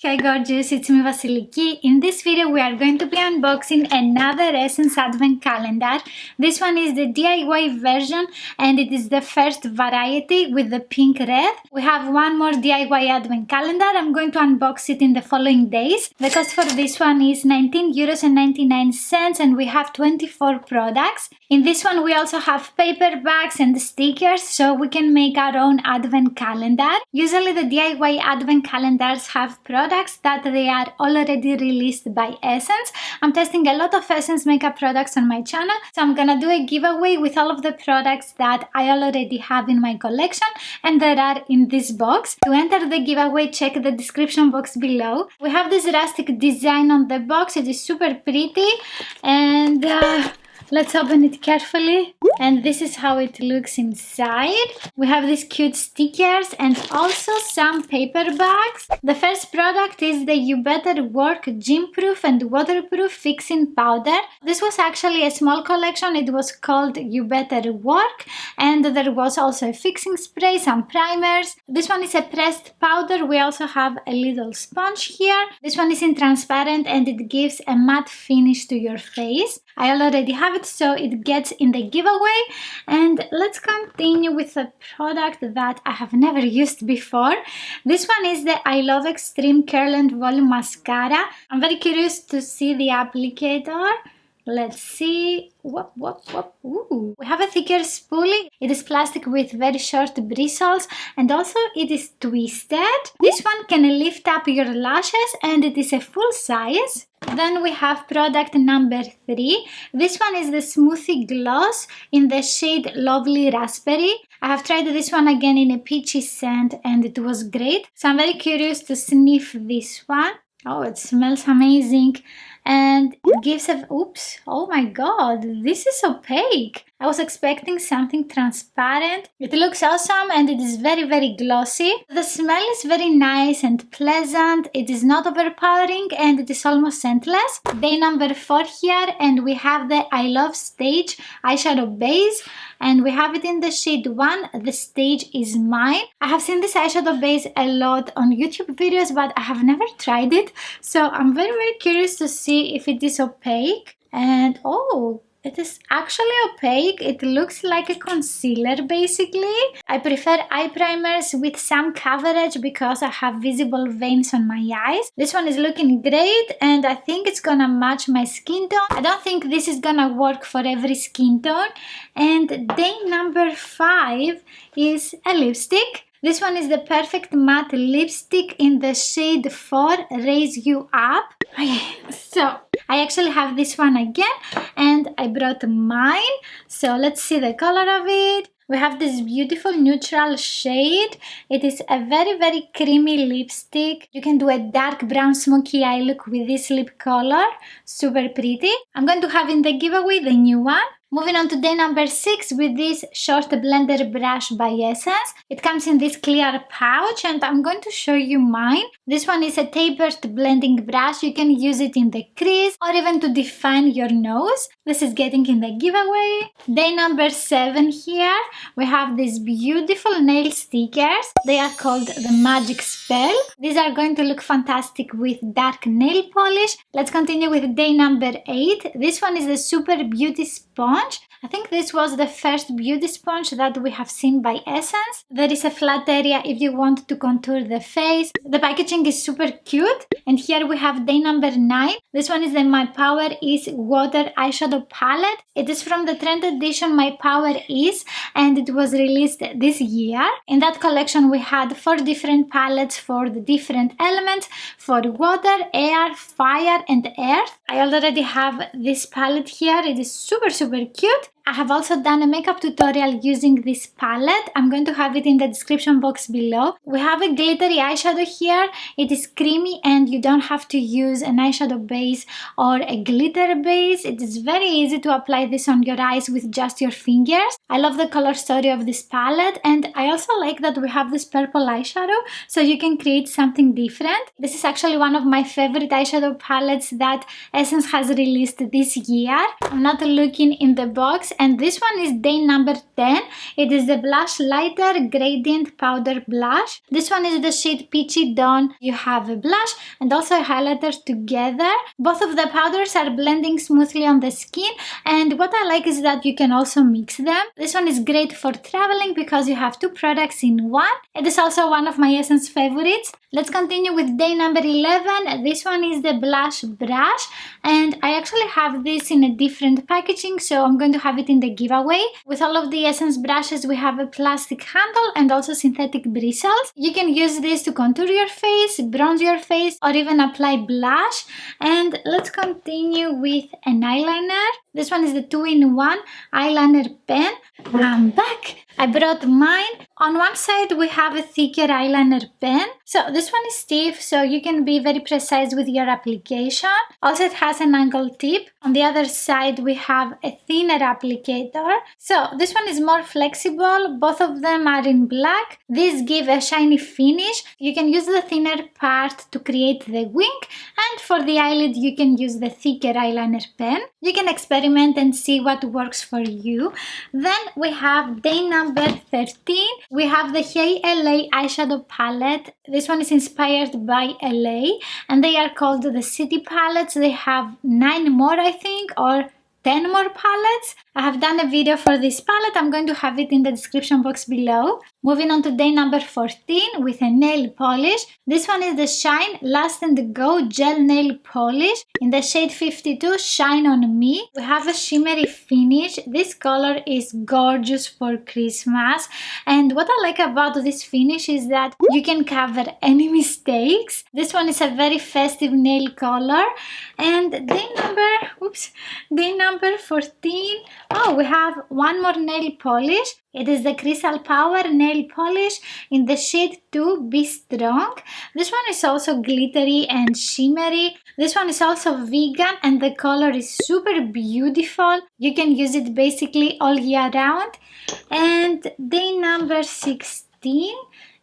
Hi gorgeous, it's me Vasilikis. In this video we are going to be unboxing another Essence Advent Calendar. This one is the DIY version and it is the first variety with the pink red. We have one more DIY Advent Calendar. I'm going to unbox it in the following days. The cost for this one is €19.99 and we have 24 products. In this one we also have paper bags and stickers so we can make our own Advent Calendar. Usually the DIY Advent Calendars have products that they are already released by Essence. I'm testing a lot of Essence makeup products on my channel, so I'm gonna do a giveaway with all of the products that I already have in my collection and that are in this box. To enter the giveaway, check the description box below. We have this rustic design on the box. It is super pretty and let's open it carefully. And this is how it looks inside. We have these cute stickers and also some paper bags. The first product is the You Better Work Gym Proof and Waterproof Fixing Powder. This was actually a small collection. It was called You Better Work and there was also a fixing spray, some primers. This one is a pressed powder. We also have a little sponge here. This one is in transparent and it gives a matte finish to your face. I already have it, so it gets in the giveaway. And let's continue with a product that I have never used before. This one is the I Love Extreme Curl and Volume Mascara. I'm very curious to see the applicator. Let's see. Ooh. We have a thicker spoolie. It is plastic with very short bristles and also it is twisted. This one can lift up your lashes and it is a full size. Then we have product number 3. This one is the Smoothie Gloss in the shade Lovely Raspberry. I have tried this one again in a peachy scent and it was great. So I'm very curious to sniff this one. Oh, it smells amazing. And it gives a, oops, oh my god, this is opaque. I was expecting something transparent. It looks awesome and it is very glossy. The smell is very nice and pleasant. It is not overpowering and it is almost scentless. Day number 4 here and we have the I Love Stage Eyeshadow Base. And we have it in the shade 1, The Stage Is Mine. I have seen this eyeshadow base a lot on YouTube videos, but I have never tried it. So I'm very curious to see if it is opaque. And oh, it is actually opaque. It looks like a concealer basically. I prefer eye primers with some coverage because I have visible veins on my eyes. This one is looking great and I think it's gonna match my skin tone. I don't think this is gonna work for every skin tone. And day number 5 is a lipstick. This one is the Perfect Matte Lipstick in the shade 4 Raise You Up. Okay, so I actually have this one again and I brought mine. So let's see the color of it. We have this beautiful neutral shade. It is a very creamy lipstick. You can do a dark brown smoky eye look with this lip color. Super pretty. I'm going to have in the giveaway the new one. Moving on to day number 6 with this short blender brush by Essence. It comes in this clear pouch and I'm going to show you mine. This one is a tapered blending brush. You can use it in the crease or even to define your nose. This is getting in the giveaway. Day number 7 here. We have these beautiful nail stickers. They are called the Magic Spell. These are going to look fantastic with dark nail polish. Let's continue with day number 8. This one is the Super Beauty Sponge. I think this was the first beauty sponge that we have seen by Essence. There is a flat area if you want to contour the face. The packaging is super cute. And here we have day number 9. This one is the My Power Is Water Eyeshadow Palette. It is from the Trend Edition My Power Is and it was released this year. In that collection we had 4 different palettes for the different elements for water, air, fire and earth. I already have this palette here. It is super cute. I have also done a makeup tutorial using this palette. I'm going to have it in the description box below. We have a glittery eyeshadow here. It is creamy and you don't have to use an eyeshadow base or a glitter base. It is very easy to apply this on your eyes with just your fingers. I love the color story of this palette and I also like that we have this purple eyeshadow so you can create something different. This is actually one of my favorite eyeshadow palettes that Essence has released this year. I'm not looking in the box Luminous, and this one is day number 10. It is the Blush Lighter Gradient Powder Blush. This one is the shade Peachy Dawn. You have a blush and also a highlighter together. Both of the powders are blending smoothly on the skin, and what I like is that you can also mix them. This one is great for traveling because you have 2 products in one. It is also one of my Essence favorites. Let's continue with day number 11. This one is the Blush Brush, and I actually have this in a different packaging, so I'm going to have it in the giveaway. With all of the Essence brushes, we have a plastic handle and also synthetic bristles. You can use this to contour your face, bronze your face, or even apply blush. And let's continue with an eyeliner. This one is the 2-in-1 eyeliner pen. I'm back. I brought mine. On one side we have a thicker eyeliner pen. So this one is stiff, so you can be very precise with your application. Also it has an angled tip. On the other side we have a thinner applicator. So this one is more flexible. Both of them are in black. These give a shiny finish. You can use the thinner part to create the wing, and for the eyelid you can use the thicker eyeliner pen. You can experiment and see what works for you. Then we have day number 13. We have the Hey LA eyeshadow palette. This one is inspired by LA, and they are called the City palettes. They have 9 more, I think, or 10 more palettes. I have done a video for this palette. I'm going to have it in the description box below. Moving on to day number 14 with a nail polish. This one is the Shine Last and Go Gel Nail Polish in the shade 52 Shine On Me. We have a shimmery finish. This color is gorgeous for Christmas. And what I like about this finish is that you can cover any mistakes. This one is a very festive nail color. And day number 14. Oh, we have one more nail polish. It is the Crystal Power nail polish in the shade 2 Be Strong. This one is also glittery and shimmery. This one is also vegan and the color is super beautiful. You can use it basically all year round. And day number 16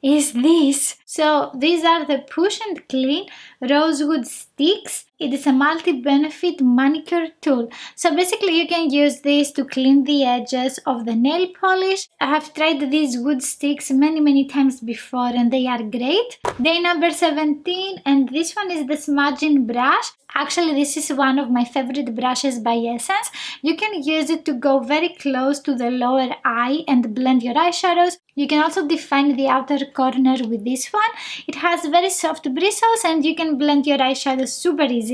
is this. So these are the Push and Clean Rosewood Sticks. It is a multi-benefit manicure tool. So basically you can use this to clean the edges of the nail polish. I have tried these wood sticks many times before and they are great. Day number 17, and this one is the smudging brush. Actually, this is one of my favorite brushes by Essence. You can use it to go very close to the lower eye and blend your eyeshadows. You can also define the outer corner with this one. It has very soft bristles and you can blend your eyeshadows super easily.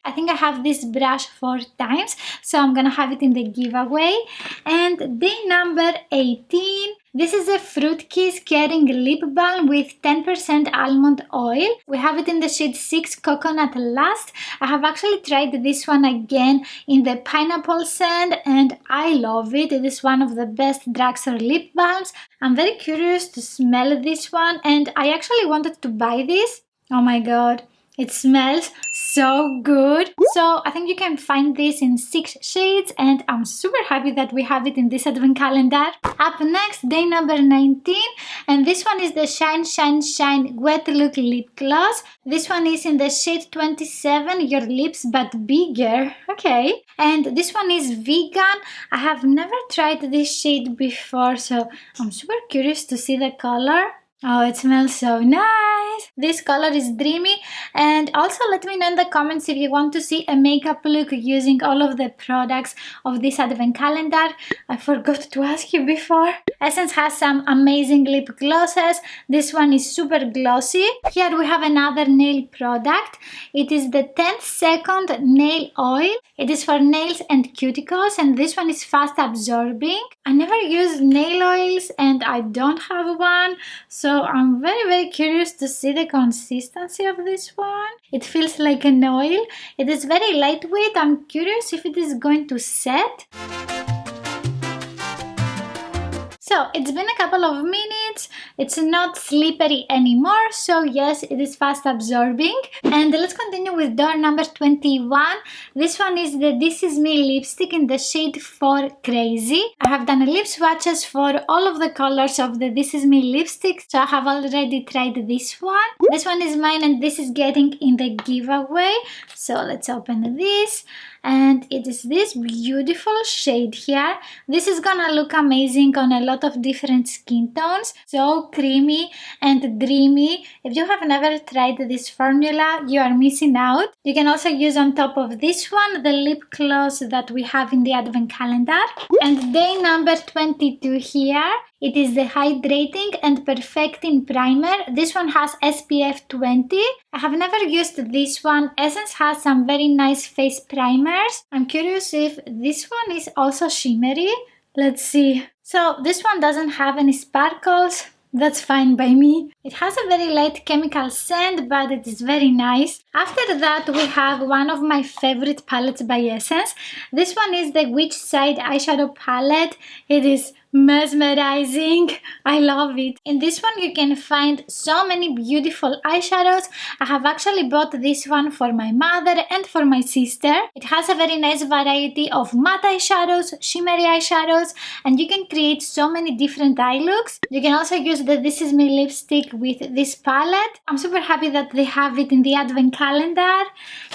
I think I have this brush 4 times, so I'm gonna have it in the giveaway. And day number 18. This is a Fruit Kiss Caring Lip Balm with 10% almond oil. We have it in the shade 6 Coconut Lust. I have actually tried this one again in the Pineapple Sand and I love it. It is one of the best drugstore lip balms. I'm very curious to smell this one and I actually wanted to buy this. Oh my god. It smells so good. So I think you can find this in 6 shades and I'm super happy that we have it in this advent calendar. Up next, day number 19, and this one is the Shine Shine Shine Wet Look Lip Gloss. This one is in the shade 27, Your Lips But Bigger. Okay. And this one is vegan. I have never tried this shade before, so I'm super curious to see the color. Oh, it smells so nice. This color is dreamy. And also let me know in the comments if you want to see a makeup look using all of the products of this advent calendar. I forgot to ask you before. Essence has some amazing lip glosses. This one is super glossy. Here we have another nail product. It is the 10-second nail oil. It is for nails and cuticles and this one is fast absorbing. I never use nail oils and I don't have one, so I'm very curious to see the consistency of this one. It feels like an oil. It is very lightweight. I'm curious if it is going to set. So it's been a couple of minutes minutes. It's not slippery anymore, so yes, it is fast absorbing. And let's continue with door number 21. This one is the This Is Me lipstick in the shade 4 Crazy. I have done lip swatches for all of the colors of the This Is Me lipstick, so I have already tried this one. This one is mine and this is getting in the giveaway. So let's open this. And it is this beautiful shade here. This is gonna look amazing on a lot of different skin tones. So creamy and dreamy. If you have never tried this formula, you are missing out. You can also use on top of this one the lip gloss that we have in the advent calendar. And day number 22 here. It is the Hydrating and Perfecting Primer. This one has SPF 20. I have never used this one. Essence has some very nice face primers. I'm curious if this one is also shimmery. Let's see. So this one doesn't have any sparkles. That's fine by me. It has a very light chemical scent, but it is very nice. After that, we have one of my favorite palettes by Essence. This one is the Which Side eyeshadow palette. It is mesmerizing. I love it. In this one you can find so many beautiful eyeshadows. I have actually bought this one for my mother and for my sister. It has a very nice variety of matte eyeshadows, shimmery eyeshadows, and you can create so many different eye looks. You can also use the This Is Me lipstick with this palette. I'm super happy that they have it in the advent calendar.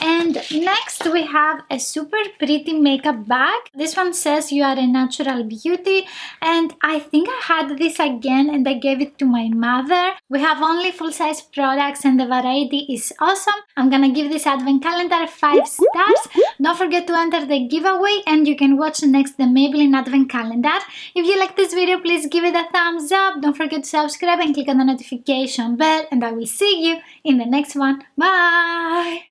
And next we have a super pretty makeup bag. This one says you are a natural beauty, and I think I had this again and I gave it to my mother. We have only full-size products and the variety is awesome. I'm gonna give this advent calendar 5 stars. Don't forget to enter the giveaway and you can watch next the Maybelline advent calendar. If you like this video, please give it a thumbs up. Don't forget to subscribe and click on the notification bell, and I will see you in the next one. Bye!